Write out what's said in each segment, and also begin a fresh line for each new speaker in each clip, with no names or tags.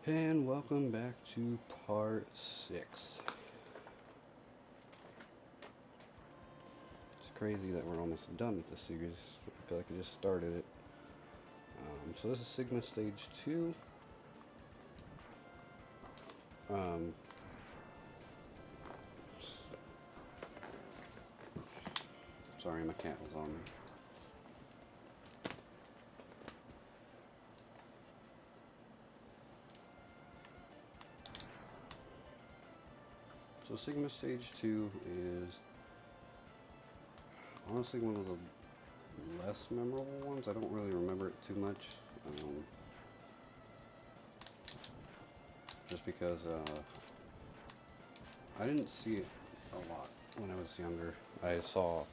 And welcome back to part 6. It's crazy that we're almost done with this series. I feel like I just started it. So this is Sigma Stage 2. Um, Sorry, my cat was on me. So Sigma Stage 2 is honestly one of the less memorable ones. I don't really remember it too much. Just because I didn't see it a lot when I was younger. I saw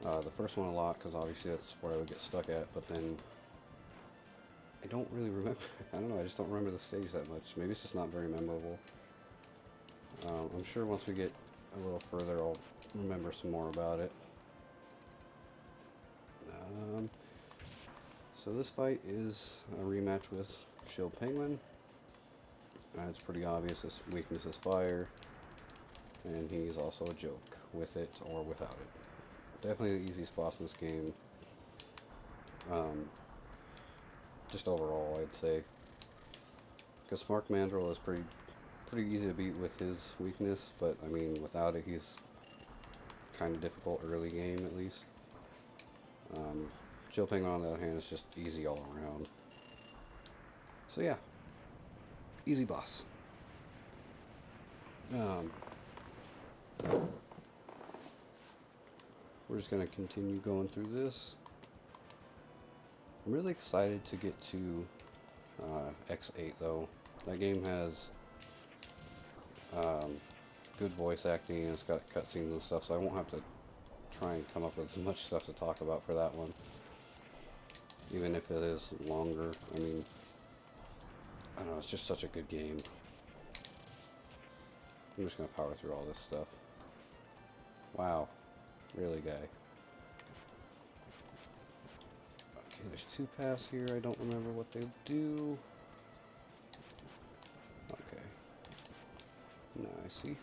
the first one a lot because obviously that's where I would get stuck at, but then I don't really remember. I don't know, I just don't remember the stage that much. Maybe it's just not very memorable. I'm sure once we get a little further, I'll remember some more about it. Um, so this fight is a rematch with Shield Penguin. It's pretty obvious his weakness is fire, and he's also a joke with it or without it. Definitely the easiest boss in this game. Just overall, I'd say. Because Smart Mandrill is pretty easy to beat with his weakness, but I mean, without it, he's kind of difficult early game at least. Chill Penguin, on the other hand, is just easy all around. So yeah, easy boss. We're just gonna continue going through this. I'm really excited to get to X8 though. That game has good voice acting and it's got cutscenes and stuff, so I won't have to try and come up with as much stuff to talk about for that one. Even if it is longer, I mean, I don't know, it's just such a good game. I'm just gonna power through all this stuff. Wow. Really, guy. Okay, there's 2 paths here. I don't remember what they do. Okay. Now I see.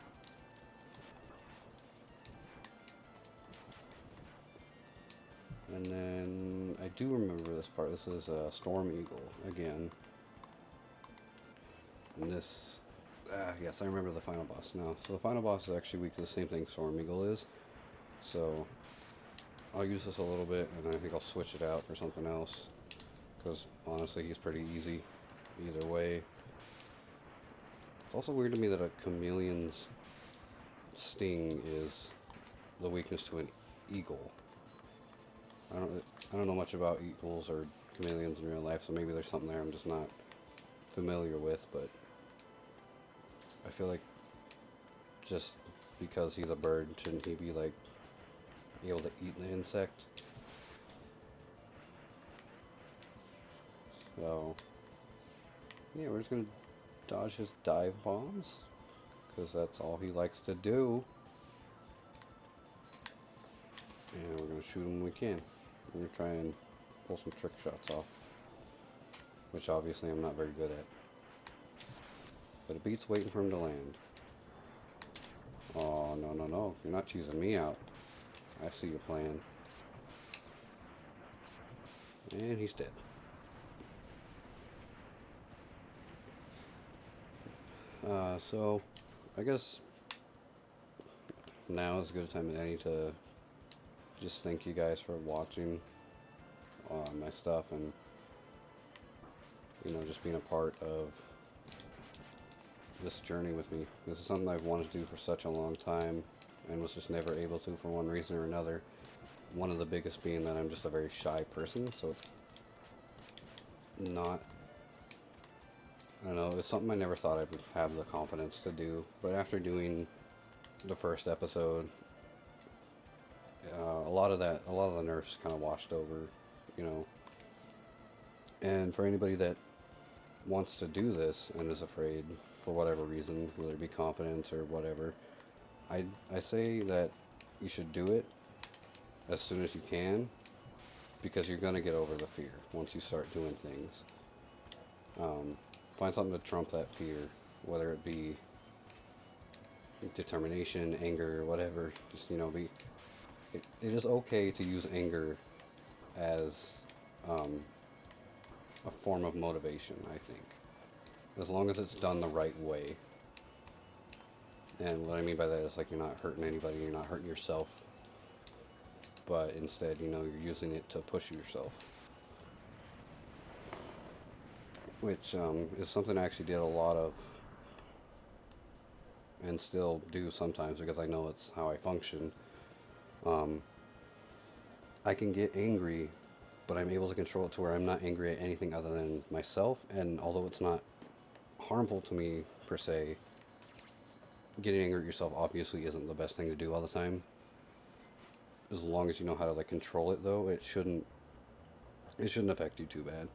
And then I do remember this part. This is Storm Eagle again. And this, yes, I remember the final boss now. So the final boss is actually weak to the same thing Storm Eagle is. So I'll use this a little bit, and I think I'll switch it out for something else. Because honestly, he's pretty easy either way. It's also weird to me that a chameleon's sting is the weakness to an eagle. I don't know much about eagles or chameleons in real life, so maybe there's something there I'm just not familiar with, but I feel like just because he's a bird, shouldn't he be like able to eat the insect? So yeah, we're just gonna dodge his dive bombs because that's all he likes to do, and we're gonna shoot him when we can. We're gonna try and pull some trick shots off, which obviously I'm not very good at, but it beats waiting for him to land. Oh, no, you're not cheesing me out. I see your plan. And he's dead. So I guess now is as good a time as any to just thank you guys for watching my stuff and, you know, just being a part of this journey with me. This is something I've wanted to do for such a long time and was just never able to for one reason or another. One of the biggest being that I'm just a very shy person, so it's not, I don't know, it's something I never thought I would have the confidence to do, but after doing the first episode, a lot of the nerves kind of washed over, you know. And for anybody that wants to do this and is afraid for whatever reason, whether it be confidence or whatever, I say that you should do it as soon as you can, because you're going to get over the fear once you start doing things. find something to trump that fear, whether it be determination, anger, whatever. Just, be. It is okay to use anger as a form of motivation, I think, as long as it's done the right way. And what I mean by that is like you're not hurting anybody, you're not hurting yourself, but instead, you're using it to push yourself. Which is something I actually did a lot of and still do sometimes because I know it's how I function. Um, I can get angry, but I'm able to control it to where I'm not angry at anything other than myself. And although it's not harmful to me per se, getting angry at yourself obviously isn't the best thing to do all the time. As long as you know how to like control it, though, it shouldn't affect you too bad.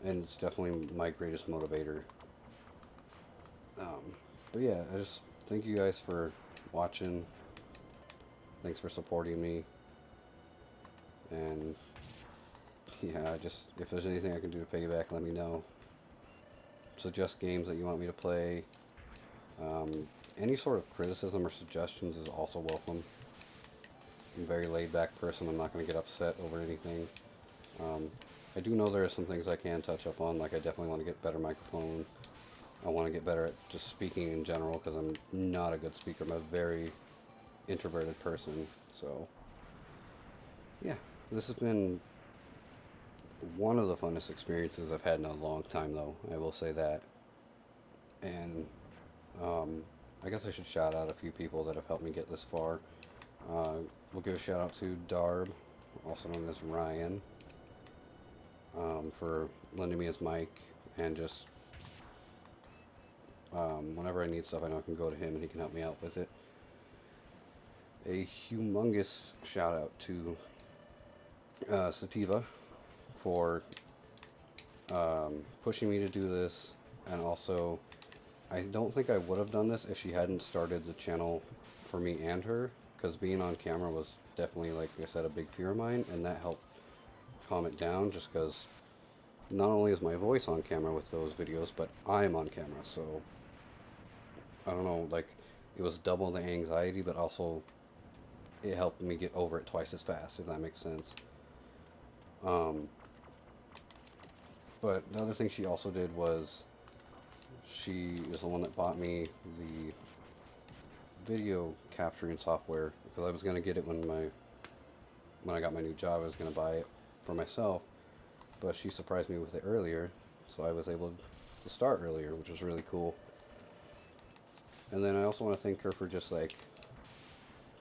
And it's definitely my greatest motivator. Um, but yeah, I just thank you guys for watching. Thanks for supporting me. And yeah, just if there's anything I can do to pay you back, let me know. Suggest games that you want me to play. Any sort of criticism or suggestions is also welcome. I'm a very laid back person. I'm not going to get upset over anything. I do know there are some things I can touch up on, like I definitely want to get better microphone. I want to get better at just speaking in general because I'm not a good speaker. I'm a very introverted person. So yeah, this has been one of the funnest experiences I've had in a long time, though. I will say that. And I guess I should shout out a few people that have helped me get this far. We'll give a shout out to Darb, also known as Ryan, for lending me his mic and just whenever I need stuff, I know I can go to him and he can help me out with it. A humongous shout out to Sativa for pushing me to do this, and also I don't think I would have done this if she hadn't started the channel for me and her, because being on camera was definitely, like I said, a big fear of mine, and that helped calm it down, just because not only is my voice on camera with those videos, but I'm on camera, so I don't know, like, it was double the anxiety, but also it helped me get over it twice as fast, if that makes sense. But the other thing she also did was she is the one that bought me the video capturing software, because I was going to get it when I got my new job. I was going to buy it for myself, but she surprised me with it earlier, so I was able to start earlier, which was really cool. And then I also want to thank her for just like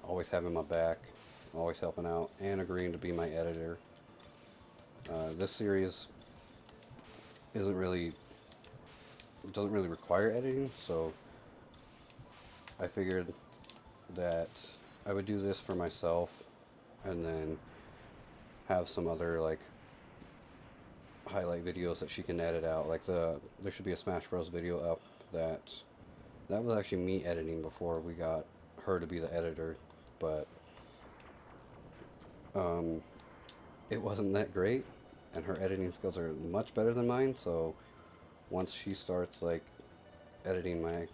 always having my back, always helping out, and agreeing to be my editor. This series doesn't really require editing, so I figured that I would do this for myself and then have some other like highlight videos that she can edit out. Like there should be a Smash Bros video up that was actually me editing before we got her to be the editor, but it wasn't that great, and her editing skills are much better than mine. So once she starts like editing my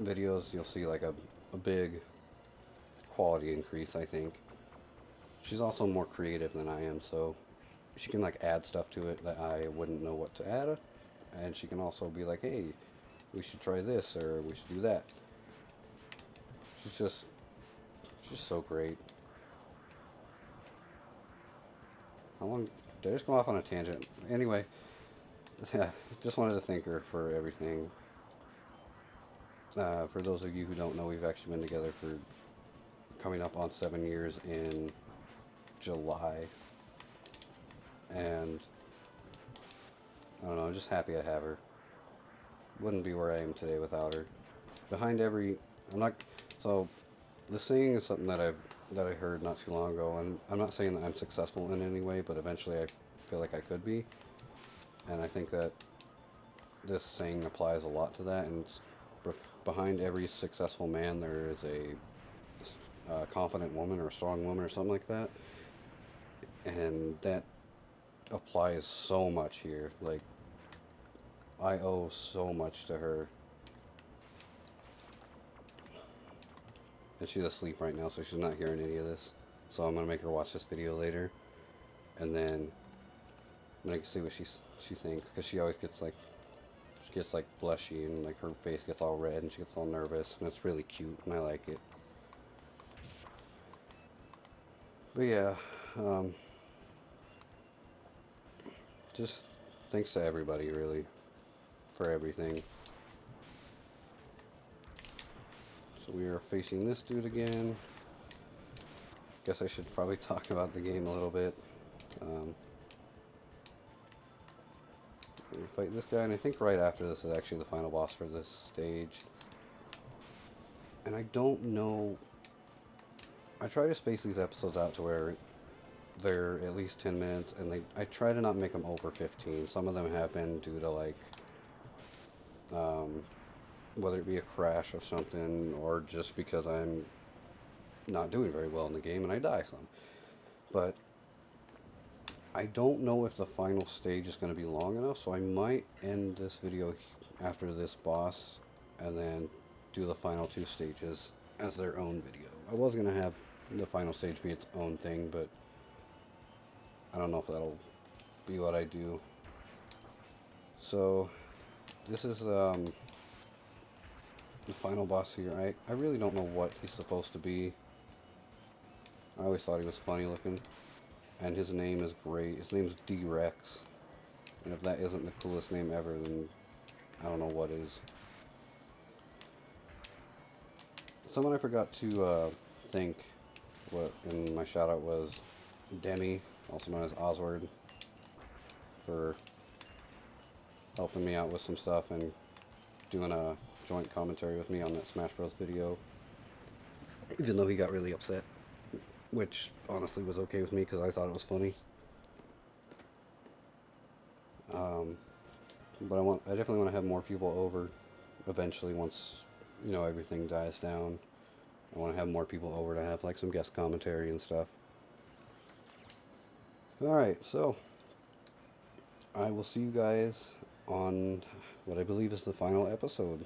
videos, you'll see like a big quality increase, I think. She's also more creative than I am, so she can like add stuff to it that I wouldn't know what to add, and she can also be like, hey, we should try this, or we should do that. She's just so great. How long did I just go off on a tangent? Anyway, yeah, just wanted to thank her for everything. For those of you who don't know, we've actually been together for coming up on 7 years in July. And I don't know, I'm just happy I have her. Wouldn't be where I am today without her. So the saying is something that I heard not too long ago, and I'm not saying that I'm successful in any way, but eventually I feel like I could be. And I think that this saying applies a lot to that, and behind every successful man there is a confident woman or a strong woman or something like that. And that applies so much here. Like, I owe so much to her. And she's asleep right now, so she's not hearing any of this. So I'm gonna make her watch this video later, and then I can see what she thinks, because she always gets like blushy, and like her face gets all red and she gets all nervous, and it's really cute and I like it. But yeah, just thanks to everybody really for everything. So we are facing this dude again. Guess I should probably talk about the game a little bit. We fight this guy, and I think right after this is actually the final boss for this stage. And I don't know. I try to space these episodes out to where they're at least 10 minutes, and I try to not make them over 15. Some of them have been due to like, whether it be a crash of something, or just because I'm not doing very well in the game and I die some. But I don't know if the final stage is going to be long enough, so I might end this video after this boss and then do the final 2 stages as their own video. I was going to have the final stage be its own thing, but I don't know if that'll be what I do. So this is the final boss here. I really don't know what he's supposed to be. I always thought he was funny looking. And his name is great. His name's D-Rex. And if that isn't the coolest name ever, then I don't know what is. Someone I forgot to thank in my shout out was Demi, also known as Oswald, for helping me out with some stuff and doing a joint commentary with me on that Smash Bros. Video. Even though he got really upset. Which honestly was okay with me because I thought it was funny. But I definitely want to have more people over eventually once, you know, everything dies down. I want to have more people over to have like some guest commentary and stuff. Alright, so I will see you guys on what I believe is the final episode.